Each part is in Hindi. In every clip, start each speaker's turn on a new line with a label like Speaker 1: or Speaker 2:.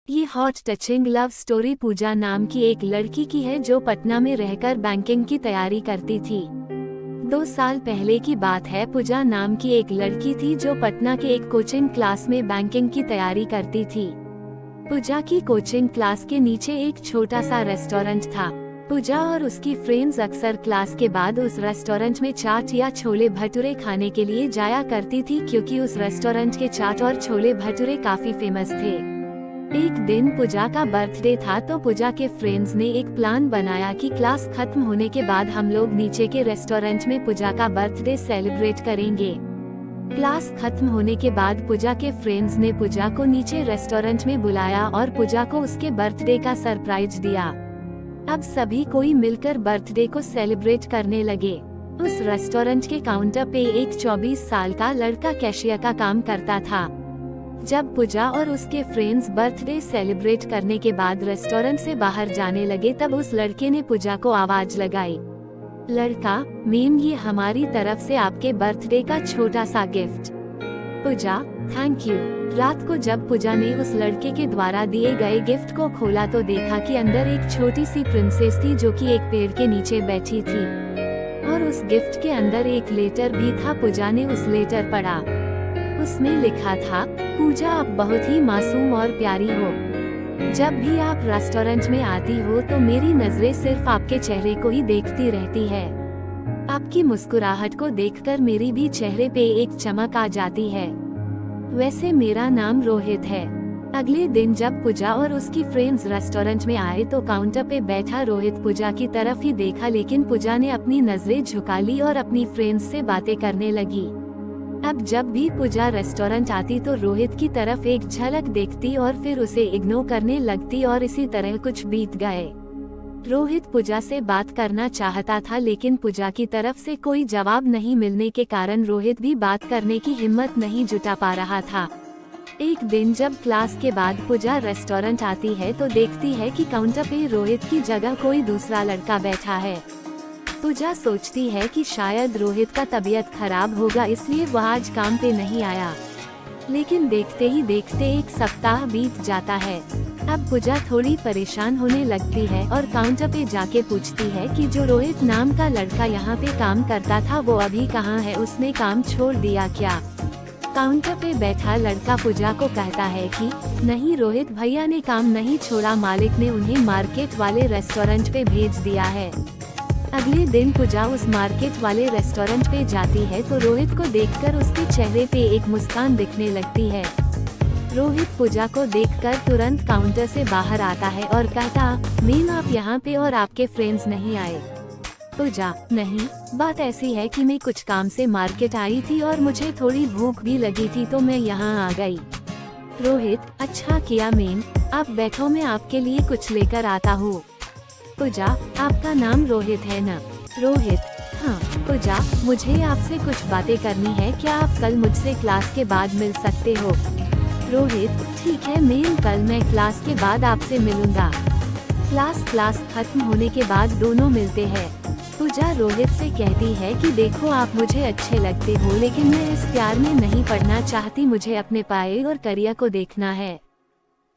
Speaker 1: ये हॉट टचिंग लव स्टोरी पूजा नाम की एक लड़की की है जो पटना में रहकर बैंकिंग की तैयारी करती थी। 2 साल पहले की बात है। पूजा नाम की एक लड़की थी जो पटना के एक कोचिंग क्लास में बैंकिंग की तैयारी करती थी। पूजा की कोचिंग क्लास के नीचे एक छोटा सा रेस्टोरेंट था। पूजा और उसकी फ्रेंड्स अक्सर क्लास के बाद उस रेस्टोरेंट में चाट या छोले भटूरे खाने के लिए जाया करती थी, क्योंकि उस रेस्टोरेंट के चाट और छोले भटूरे काफी फेमस थे। एक दिन पूजा का बर्थडे था तो पूजा के फ्रेंड्स ने एक प्लान बनाया कि क्लास खत्म होने के बाद हम लोग नीचे के रेस्टोरेंट में पूजा का बर्थडे सेलिब्रेट करेंगे। क्लास खत्म होने के बाद पूजा के फ्रेंड्स ने पूजा को नीचे रेस्टोरेंट में बुलाया और पूजा को उसके बर्थडे का सरप्राइज दिया। अब सभी कोई मिलकर बर्थडे को सेलिब्रेट करने लगे। उस रेस्टोरेंट के काउंटर पे एक 24 साल का लड़का कैशियर का काम करता था। जब पूजा और उसके फ्रेंड्स बर्थडे सेलिब्रेट करने के बाद रेस्टोरेंट से बाहर जाने लगे, तब उस लड़के ने पूजा को आवाज लगाई, लड़का, मैम ये हमारी तरफ से आपके बर्थडे का छोटा सा गिफ्ट। Puja, thank you. रात को जब पूजा ने उस लड़के के द्वारा दिए गए गिफ्ट को खोला तो देखा कि अंदर एक छोटी सी प्रिंसेस थी जो कि एक पेड़ के नीचे बैठी थी, और उस गिफ्ट के अंदर एक लेटर भी था। पूजा ने उस लेटर पढ़ा। उसमें लिखा था, पूजा आप बहुत ही मासूम और प्यारी हो। जब भी आप रेस्टोरेंट में आती हो तो मेरी नजरें सिर्फ आपके चेहरे को ही देखती रहती है। आपकी मुस्कुराहट को देखकर मेरी भी चेहरे पे एक चमक आ जाती है। वैसे मेरा नाम रोहित है। अगले दिन जब पूजा और उसकी फ्रेंड्स रेस्टोरेंट में आए तो काउंटर पे बैठा रोहित पूजा की तरफ ही देखा, लेकिन पूजा ने अपनी नजरें झुका ली और अपनी फ्रेंड्स से बातें करने लगी। अब जब भी पूजा रेस्टोरेंट आती तो रोहित की तरफ एक झलक देखती और फिर उसे इग्नोर करने लगती, और इसी तरह कुछ बीत गए। रोहित पूजा से बात करना चाहता था, लेकिन पूजा की तरफ से कोई जवाब नहीं मिलने के कारण रोहित भी बात करने की हिम्मत नहीं जुटा पा रहा था। एक दिन जब क्लास के बाद पूजा रेस्टोरेंट आती है तो देखती है कि काउंटर पे रोहित की जगह कोई दूसरा लड़का बैठा है। पूजा सोचती है कि शायद रोहित का तबीयत खराब होगा, इसलिए वह आज काम पे नहीं आया। लेकिन देखते ही देखते एक सप्ताह बीत जाता है। अब पूजा थोड़ी परेशान होने लगती है और काउंटर पे जाके पूछती है कि जो रोहित नाम का लड़का यहाँ पे काम करता था वो अभी कहाँ है, उसने काम छोड़ दिया क्या? काउंटर पे बैठा लड़का पूजा को कहता है कि नहीं रोहित भैया ने काम नहीं छोड़ा, मालिक ने उन्हें मार्केट वाले रेस्टोरेंट पे भेज दिया है। अगले दिन पूजा उस मार्केट वाले रेस्टोरेंट पे जाती है तो रोहित को देखकर उसके चेहरे पे एक मुस्कान दिखने लगती है। रोहित पूजा को देखकर तुरंत काउंटर से बाहर आता है और कहता, मैम आप यहाँ पे और आपके फ्रेंड्स नहीं आए? पूजा, नहीं, बात ऐसी है कि मैं कुछ काम से मार्केट आई थी और मुझे थोड़ी भूख भी लगी थी तो मैं यहाँ आ गई। रोहित, अच्छा किया मैम, आप बैठो, मैं आपके लिए कुछ लेकर आता हूँ। पूजा, आपका नाम रोहित है ना? रोहित, हाँ। पूजा, मुझे आपसे कुछ बातें करनी है, क्या आप कल मुझसे क्लास के बाद मिल सकते हो? रोहित, ठीक है मैम, कल मैं क्लास के बाद आपसे मिलूंगा। क्लास खत्म होने के बाद दोनों मिलते हैं। पूजा रोहित से कहती है कि देखो आप मुझे अच्छे लगते हो, लेकिन मैं इस प्यार में नहीं पड़ना चाहती, मुझे अपने पाए और करियर को देखना है।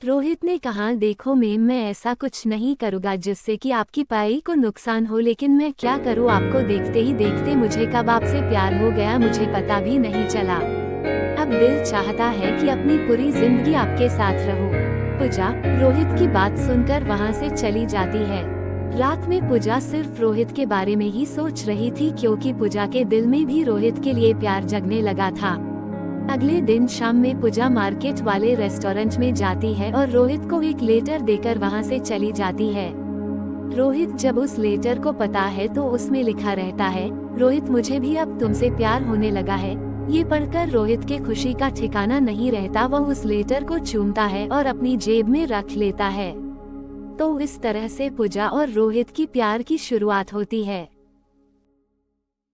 Speaker 1: रोहित ने कहा, देखो मैम, मैं ऐसा कुछ नहीं करूँगा जिससे कि आपकी पाई को नुकसान हो, लेकिन मैं क्या करूँ, आपको देखते ही देखते मुझे कब आपसे प्यार हो गया मुझे पता भी नहीं चला। अब दिल चाहता है कि अपनी पूरी जिंदगी आपके साथ रहूं। पूजा रोहित की बात सुनकर वहां से चली जाती है। रात में पूजा सिर्फ रोहित के बारे में ही सोच रही थी, क्योंकि पूजा के दिल में भी रोहित के लिए प्यार जगने लगा था। अगले दिन शाम में पूजा मार्केट वाले रेस्टोरेंट में जाती है और रोहित को एक लेटर देकर वहां से चली जाती है। रोहित जब उस लेटर को पढ़ता है तो उसमें लिखा रहता है, रोहित मुझे भी अब तुमसे प्यार होने लगा है। ये पढ़कर रोहित के खुशी का ठिकाना नहीं रहता, वह उस लेटर को चूमता है और अपनी जेब में रख लेता है। तो इस तरह से पूजा और रोहित की प्यार की शुरुआत होती है।